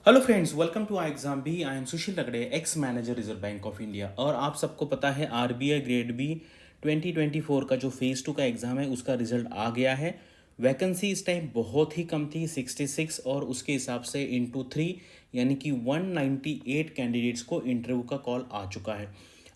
Hello friends, welcome to I exam B. I am Sushil Tagde, ex manager reserve bank of India. और आप सबको पता है आरबीआई ग्रेड बी 2024 का जो फेज़ 2 का एग्ज़ाम है उसका रिजल्ट आ गया है। वैकेंसी इस टाइम बहुत ही कम थी, 66, और उसके हिसाब से इंटू 3 यानी कि 198 कैंडिडेट्स को इंटरव्यू का कॉल आ चुका है।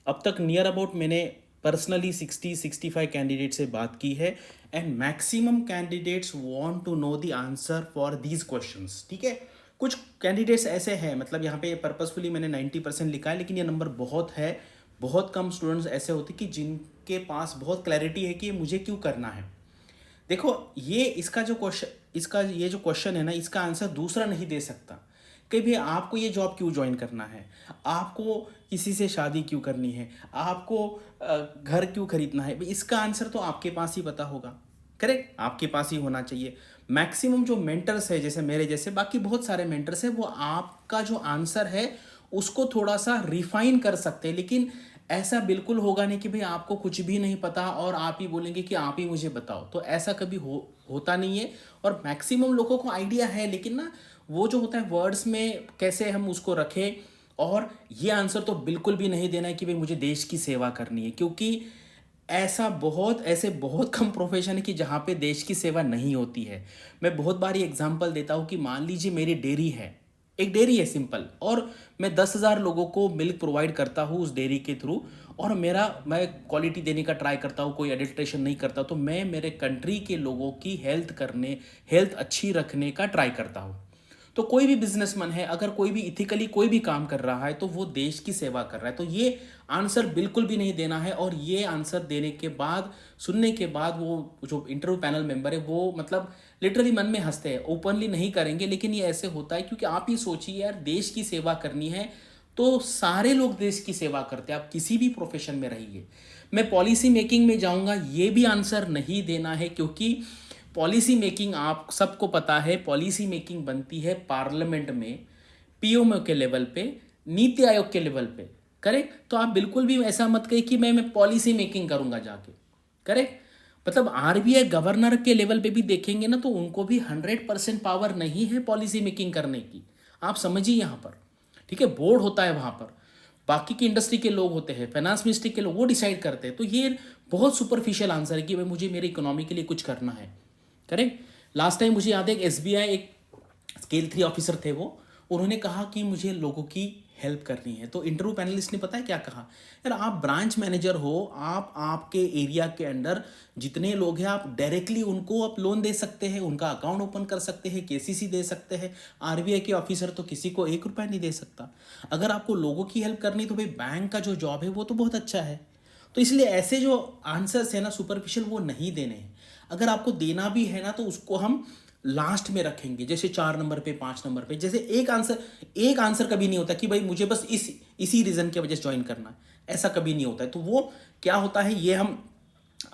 अब तक नियर अबाउट मैंने पर्सनली 60-65 कैंडिडेट से बात की है and maximum candidates want to know the answer for these questions. ठीक है, कुछ कैंडिडेट्स ऐसे हैं, मतलब यहाँ पे पर्पसफुली मैंने 90% लिखा है, लेकिन ये नंबर बहुत है। बहुत कम स्टूडेंट्स ऐसे होते कि जिनके पास बहुत क्लैरिटी है कि ये मुझे क्यों करना है। देखो, ये इसका जो क्वेश्चन इसका ये जो क्वेश्चन है ना, इसका आंसर दूसरा नहीं दे सकता कि भाई आपको ये जॉब क्यों ज्वाइन करना है, आपको किसी से शादी क्यों करनी है, आपको घर क्यों खरीदना है। भाई इसका आंसर तो आपके पास ही पता होगा। करेक्ट, आपके पास ही होना चाहिए। मैक्सिमम जो मेंटर्स है, जैसे मेरे जैसे बाकी बहुत सारे मेंटर्स है, वो आपका जो आंसर है उसको थोड़ा सा रिफाइन कर सकते हैं, लेकिन ऐसा बिल्कुल होगा नहीं कि भाई आपको कुछ भी नहीं पता और आप ही बोलेंगे कि आप ही मुझे बताओ। तो ऐसा कभी होता नहीं है। और मैक्सिमम लोगों को आइडिया है, लेकिन ना वो जो होता है वर्ड्स में कैसे हम उसको रखें। और ये आंसर तो बिल्कुल भी नहीं देना है कि भाई मुझे देश की सेवा करनी है, क्योंकि ऐसे बहुत कम प्रोफेशन है कि जहाँ पे देश की सेवा नहीं होती है। मैं बहुत बार ये एग्जांपल देता हूँ कि मान लीजिए मेरी डेयरी है, एक डेयरी है सिंपल, और मैं 10,000 लोगों को मिल्क प्रोवाइड करता हूँ उस डेयरी के थ्रू, और मैं क्वालिटी देने का ट्राई करता हूँ, कोई एडल्ट्रेशन नहीं करता। तो मैं मेरे कंट्री के लोगों की हेल्थ अच्छी रखने का ट्राई करता हूँ। तो कोई भी बिजनेसमैन है, अगर कोई भी इथिकली कोई भी काम कर रहा है तो वो देश की सेवा कर रहा है। तो ये आंसर बिल्कुल भी नहीं देना है। और ये आंसर देने के बाद, सुनने के बाद, वो जो इंटरव्यू पैनल मेंबर है वो मतलब लिटरली मन में हंसते हैं। ओपनली नहीं करेंगे, लेकिन ये ऐसे होता है क्योंकि आप ही सोचिए यार, देश की सेवा करनी है तो सारे लोग देश की सेवा करते हैं, आप किसी भी प्रोफेशन में रहिए। मैं पॉलिसी मेकिंग में जाऊंगा, ये भी आंसर नहीं देना है, क्योंकि पॉलिसी मेकिंग आप सबको पता है, पॉलिसी मेकिंग बनती है पार्लियामेंट में, पीएमओ के लेवल पे, नीति आयोग के लेवल पे। करेक्ट, तो आप बिल्कुल भी ऐसा मत कहिए कि मैं पॉलिसी मेकिंग करूंगा जाके। करेक्ट, मतलब आरबीआई गवर्नर के लेवल पे भी देखेंगे ना, तो उनको भी 100% पावर नहीं है पॉलिसी मेकिंग करने की। आप समझिए यहाँ पर। ठीक है, बोर्ड होता है वहाँ पर, बाकी की इंडस्ट्री के लोग होते हैं, फाइनेंस मिनिस्ट्री के लोग, वो डिसाइड करते हैं। तो ये बहुत सुपरफिशियल आंसर है कि भाई मुझे मेरी इकोनॉमी के लिए कुछ करना है। करेक्ट, लास्ट टाइम मुझे याद है एक एसबीआई एक स्केल 3 ऑफिसर थे, वो उन्होंने कहा कि मुझे लोगों की हेल्प करनी है। तो इंटरव्यू पैनलिस्ट ने पता है क्या कहा, यार आप ब्रांच मैनेजर हो, आप आपके एरिया के अंदर जितने लोग हैं आप डायरेक्टली उनको आप लोन दे सकते हैं, उनका अकाउंट ओपन कर सकते हैं, केसीसी दे सकते हैं। आरबीआई के ऑफिसर तो किसी को 1 रुपया नहीं दे सकता। अगर आपको लोगों की हेल्प करनी तो भाई बैंक का जो जॉब है वो तो बहुत अच्छा है। तो इसलिए ऐसे जो आंसर्स है ना सुपरफिशियल, वो नहीं देने हैं। अगर आपको देना भी है ना तो उसको हम लास्ट में रखेंगे, जैसे 4 नंबर पे, 5 नंबर पे। जैसे एक आंसर कभी नहीं होता कि भाई मुझे बस इसी रीजन की वजह से ज्वाइन करना है, ऐसा कभी नहीं होता है। तो वो क्या होता है ये हम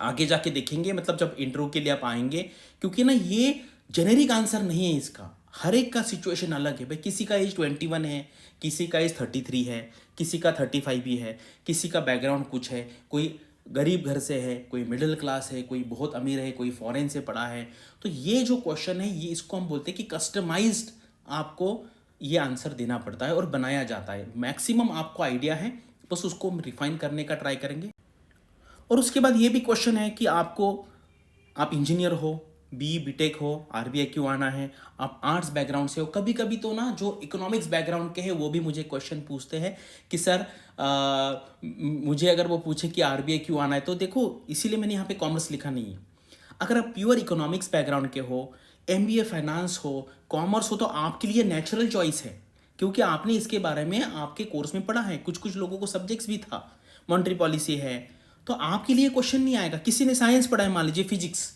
आगे जाके देखेंगे, मतलब जब इंटरव्यू के लिए आप आएंगे। क्योंकि ना ये जेनेरिक आंसर नहीं है इसका, हर एक का सिचुएशन अलग है। भाई किसी का एज 21 है, किसी का एज 33 है, किसी का 35 भी है, किसी का बैकग्राउंड कुछ है, कोई गरीब घर से है, कोई मिडिल क्लास है, कोई बहुत अमीर है, कोई फॉरेन से पढ़ा है। तो ये जो क्वेश्चन है, ये इसको हम बोलते हैं कि कस्टमाइज्ड आपको ये आंसर देना पड़ता है और बनाया जाता है। मैक्सिमम आपको आइडिया है, बस उसको हम रिफाइन करने का ट्राई करेंगे। और उसके बाद ये भी क्वेश्चन है कि आप इंजीनियर हो, बीटेक हो, आरबीआई क्यों आना है, आप आर्ट्स बैकग्राउंड से हो। कभी कभी तो ना जो इकोनॉमिक्स बैकग्राउंड के हैं वो भी मुझे क्वेश्चन पूछते हैं कि सर मुझे अगर वो पूछे कि आरबीआई क्यों आना है, तो देखो इसीलिए मैंने यहाँ पे कॉमर्स लिखा नहीं है। अगर आप प्योर इकोनॉमिक्स बैकग्राउंड के हो, एमबीए फाइनेंस हो, कॉमर्स हो, तो आपके लिए नेचुरल चॉइस है, क्योंकि आपने इसके बारे में आपके कोर्स में पढ़ा है। कुछ कुछ लोगों को सब्जेक्ट्स भी था, मॉनेटरी पॉलिसी है, तो आपके लिए क्वेश्चन नहीं आएगा। किसी ने साइंस पढ़ा है, मान लीजिए फिजिक्स,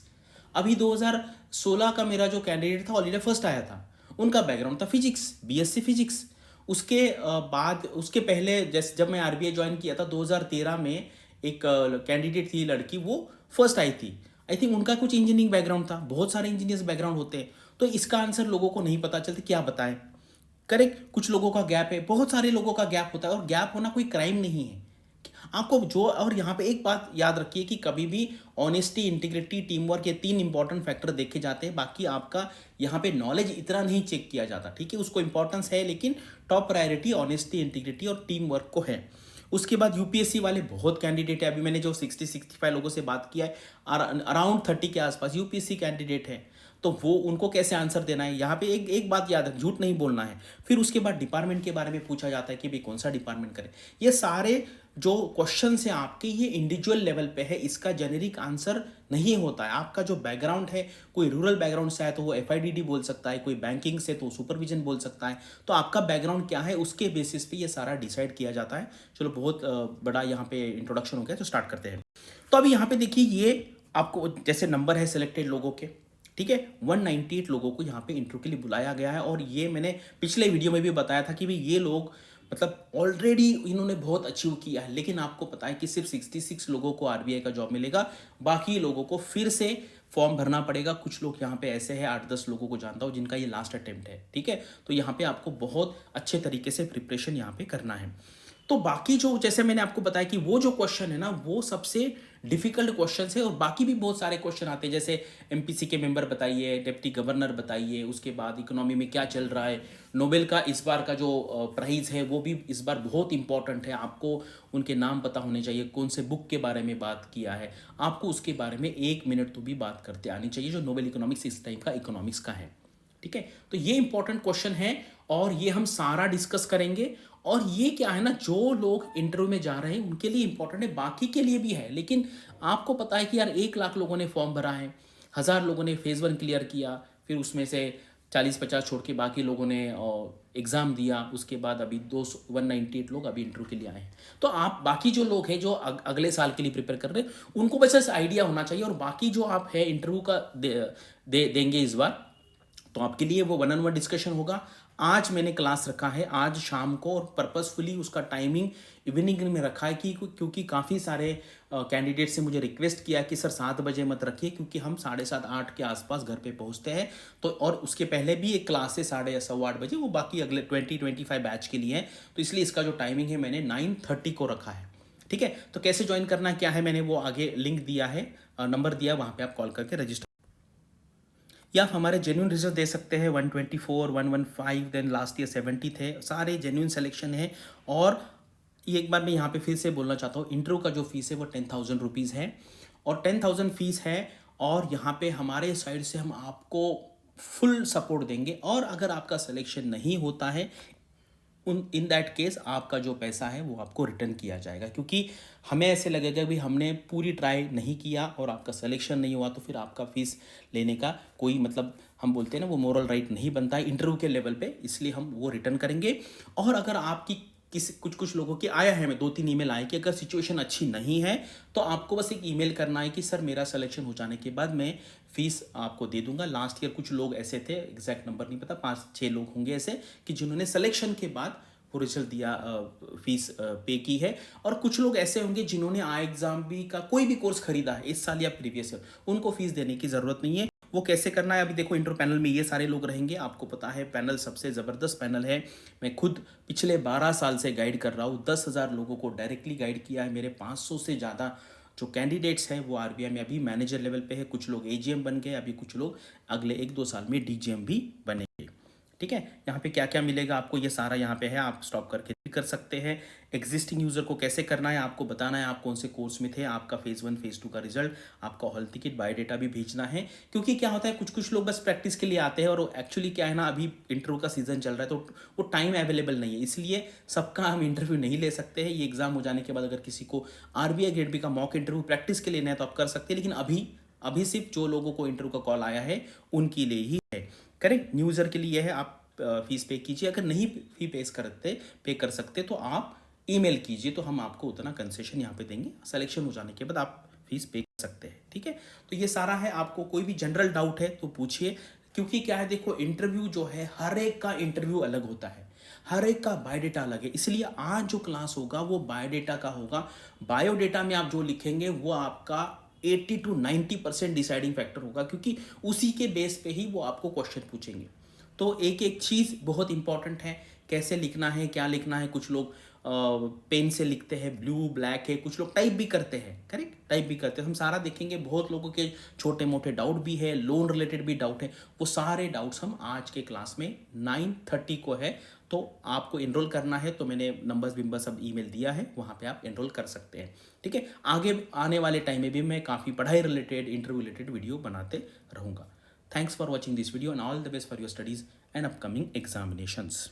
अभी 2016 का मेरा जो कैंडिडेट था, ऑल इंडिया फर्स्ट आया था, उनका बैकग्राउंड था फिजिक्स, बीएससी फिजिक्स। उसके बाद, उसके पहले जैसे जब मैं आरबीआई ज्वाइन किया था 2013 में, एक कैंडिडेट थी लड़की, वो फर्स्ट आई थी। आई थिंक उनका कुछ इंजीनियरिंग बैकग्राउंड था, बहुत सारे इंजीनियर्स बैकग्राउंड होते हैं। तो इसका आंसर लोगों को नहीं पता चलता, क्या बताएं। करेक्ट, कुछ लोगों का गैप है, बहुत सारे लोगों का गैप होता है, और गैप होना कोई क्राइम नहीं है। आपको जो, और यहाँ पे एक बात याद रखिए कि कभी भी ऑनेस्टी, इंटीग्रिटी, टीम वर्क, ये 3 इंपॉर्टेंट फैक्टर देखे जाते हैं। बाकी आपका यहाँ पे नॉलेज इतना नहीं चेक किया जाता, ठीक है, उसको इंपॉर्टेंस है, लेकिन टॉप प्रायोरिटी ऑनेस्टी, इंटीग्रिटी और टीम वर्क को है। उसके बाद यूपीएससी वाले बहुत कैंडिडेट है, अभी मैंने जो 60-65 लोगों से बात किया है, अराउंड 30 के आसपास यूपीएससी कैंडिडेट है। तो वो उनको कैसे आंसर देना है, यहाँ पे एक एक बात याद है, झूठ नहीं बोलना है। फिर उसके बाद डिपार्टमेंट के बारे में पूछा जाता है कि भाई कौन सा डिपार्टमेंट करें। ये सारे जो क्वेश्चन है आपके, ये इंडिविजुअल लेवल पे है, इसका जेनेरिक आंसर नहीं होता है। आपका जो बैकग्राउंड है, कोई रूरल बैकग्राउंड से है तो वो एफआईडीडी बोल सकता है, कोई बैंकिंग से तो सुपरविजन बोल सकता है। तो आपका बैकग्राउंड क्या है, उसके बेसिस पे ये सारा डिसाइड किया जाता है। चलो, बहुत बड़ा यहाँ पे इंट्रोडक्शन हो गया, तो स्टार्ट करते हैं। तो अभी यहाँ पे देखिए, ये आपको जैसे नंबर है सिलेक्टेड लोगों के, ठीक है, 198 लोगों को यहाँ पे इंटरव्यू के लिए बुलाया गया है। और ये मैंने पिछले वीडियो में भी बताया था कि भाई ये लोग मतलब ऑलरेडी इन्होंने बहुत अचीव किया है, लेकिन आपको पता है कि सिर्फ 66 लोगों को आरबीआई का जॉब मिलेगा, बाकी लोगों को फिर से फॉर्म भरना पड़ेगा। कुछ लोग यहाँ पे ऐसे हैं, 8-10 लोगों को जानता हूँ जिनका ये लास्ट अटेम्प्ट है, ठीक है। तो यहाँ पे आपको बहुत अच्छे तरीके से प्रिपरेशन यहाँ पे करना है। तो बाकी जो, जैसे मैंने आपको बताया कि वो जो क्वेश्चन है ना, वो सबसे डिफिकल्ट क्वेश्चन है, और बाकी भी बहुत सारे क्वेश्चन आते हैं, जैसे एमपीसी के मेंबर बताइए, डिप्टी गवर्नर बताइए, उसके बाद इकोनॉमी में क्या चल रहा है, नोबेल का इस बार का जो प्राइज है वो भी इस बार बहुत इंपॉर्टेंट है, आपको उनके नाम पता होने चाहिए, कौन से बुक के बारे में बात किया है, आपको उसके बारे में 1 मिनट तो भी बात करते आनी चाहिए, जो नोबेल इकोनॉमिक्स इस टाइम का इकोनॉमिक्स का है, ठीक है। तो ये इंपॉर्टेंट क्वेश्चन है, और ये हम सारा डिस्कस करेंगे। और ये क्या है ना, जो लोग इंटरव्यू में जा रहे हैं उनके लिए इंपॉर्टेंट है, बाकी के लिए भी है। लेकिन आपको पता है कि यार 1 लाख लोगों ने फॉर्म भरा है, 1000 लोगों ने फेज 1 क्लियर किया, फिर उसमें से 40-50 छोड़ के बाकी लोगों ने एग्ज़ाम दिया, उसके बाद अभी 198 लोग अभी इंटरव्यू के लिए आए हैं। तो आप बाकी जो लोग हैं जो अगले साल के लिए प्रिपेयर कर रहे हैं, उनको बस ऐसा आइडिया होना चाहिए। और बाकी जो आप है इंटरव्यू का देंगे इस बार, तो आपके लिए वो 1-on-1 डिस्कशन होगा। आज मैंने क्लास रखा है आज शाम को, और पर्पसफुली उसका टाइमिंग इवनिंग में रखा है कि क्योंकि काफ़ी सारे कैंडिडेट से मुझे रिक्वेस्ट किया कि सर 7 बजे मत रखिए, क्योंकि हम 7:30-8 के आसपास घर पे पहुंचते हैं। तो और उसके पहले भी एक क्लास है 8:30 बजे, वो बाकी अगले 20-25 बैच के लिए है। तो इसलिए इसका जो टाइमिंग है मैंने 9:30 को रखा है, ठीक है। तो कैसे ज्वाइन करना क्या है, मैंने वो आगे लिंक दिया है, नंबर दिया, वहाँ पर आप कॉल करके रजिस्टर, या आप हमारे जेन्युइन रिजल्ट दे सकते हैं। 124, 115, देन लास्ट ईयर 70 थे, सारे जेन्युइन सिलेक्शन है। और ये एक बार मैं यहाँ पे फिर से बोलना चाहता हूँ, इंटरव्यू का जो फीस है वो 10,000 रुपीज़ है, और 10,000 फीस है। और यहाँ पे हमारे साइड से हम आपको फुल सपोर्ट देंगे, और अगर आपका सिलेक्शन नहीं होता है, इन दैट केस आपका जो पैसा है वो आपको रिटर्न किया जाएगा, क्योंकि हमें ऐसे लगेगा भी हमने पूरी ट्राई नहीं किया और आपका सिलेक्शन नहीं हुआ, तो फिर आपका फीस लेने का कोई मतलब, हम बोलते हैं ना, वो मोरल राइट नहीं बनता है इंटरव्यू के लेवल पे, इसलिए हम वो रिटर्न करेंगे। और अगर आपकी कुछ लोगों के आया है, मैं 2-3 ईमेल आए कि अगर सिचुएशन अच्छी नहीं है तो आपको बस एक ईमेल करना है कि सर मेरा सिलेक्शन हो जाने के बाद मैं फीस आपको दे दूंगा। लास्ट ईयर कुछ लोग ऐसे थे, एग्जैक्ट नंबर नहीं पता, 5-6 लोग होंगे ऐसे, कि जिन्होंने सिलेक्शन के बाद वो रिजल्ट दिया, फीस पे की है। और कुछ लोग ऐसे होंगे जिन्होंने आई एग्जाम भी का कोई भी कोर्स खरीदा है इस साल या प्रीवियस ईयर, उनको फीस देने की ज़रूरत नहीं है। वो कैसे करना है, अभी देखो इंटर पैनल में ये सारे लोग रहेंगे, आपको पता है पैनल सबसे ज़बरदस्त पैनल है। मैं खुद पिछले 12 साल से गाइड कर रहा हूँ, 10,000 लोगों को डायरेक्टली गाइड किया है। मेरे 500 से ज़्यादा जो कैंडिडेट्स हैं वो आरबीआई में अभी मैनेजर लेवल पे है, कुछ लोग एजीएम बन गए, अभी कुछ लोग अगले 1-2 साल में डीजीएम भी बनेंगे, ठीक है। यहाँ पे क्या क्या मिलेगा आपको, ये सारा यहाँ पे है, आप स्टॉप करके कर सकते हैं। एग्जिस्टिंग यूजर को कैसे करना है, आपको बताना है आप कौन से कोर्स में थे, आपका फेज 1 फेज 2 का रिजल्ट, आपका हॉल टिकट, बायोडेटा भी भेजना है। क्योंकि क्या होता है, कुछ लोग बस प्रैक्टिस के लिए आते हैं, और एक्चुअली क्या है ना, अभी इंटरव्यू का सीजन चल रहा है, तो वो टाइम अवेलेबल नहीं है, इसलिए सबका हम इंटरव्यू नहीं ले सकते हैं। ये एग्जाम हो जाने के बाद अगर किसी को आरबीआई ग्रेड बी का मॉक इंटरव्यू प्रैक्टिस के लिए है तो आप कर सकते हैं, लेकिन अभी सिर्फ जो लोगों को इंटरव्यू का कॉल आया है उनके लिए ही है। करेक्ट, न्यू यूजर के लिए है, आप फीस पे कीजिए। अगर नहीं फी पे कर सकते तो आप ईमेल कीजिए, तो हम आपको उतना कंसेशन यहाँ पे देंगे। सिलेक्शन हो जाने के बाद आप फीस पे कर सकते हैं, ठीक है। तो ये सारा है, आपको कोई भी जनरल डाउट है तो पूछिए, क्योंकि क्या है देखो, इंटरव्यू जो है हर एक का इंटरव्यू अलग होता है, हर एक का बायोडेटा अलग है, इसलिए आज जो क्लास होगा वो बायोडेटा का होगा। बायोडेटा में आप जो लिखेंगे वो आपका 80 to 90% डिसाइडिंग फैक्टर होगा, क्योंकि उसी के बेस पे ही वो आपको क्वेश्चन पूछेंगे। तो एक एक चीज़ बहुत इंपॉर्टेंट है, कैसे लिखना है, क्या लिखना है। कुछ लोग पेन से लिखते हैं, ब्लू ब्लैक है, कुछ लोग टाइप भी करते हैं, करेक्ट, टाइप भी करते हैं। हम सारा देखेंगे, बहुत लोगों के छोटे मोटे डाउट भी है, लोन रिलेटेड भी डाउट है, वो सारे डाउट्स हम आज के क्लास में 9:30 को है। तो आपको एनरोल करना है तो मैंने नंबर्स विंबर सब ईमेल दिया है, वहाँ पे आप एनरोल कर सकते हैं, ठीक है। आगे आने वाले टाइम में भी मैं काफ़ी पढ़ाई रिलेटेड, इंटरव्यू रिलेटेड वीडियो बनाते रहूँगा। Thanks for watching this video and all the best for your studies and upcoming examinations.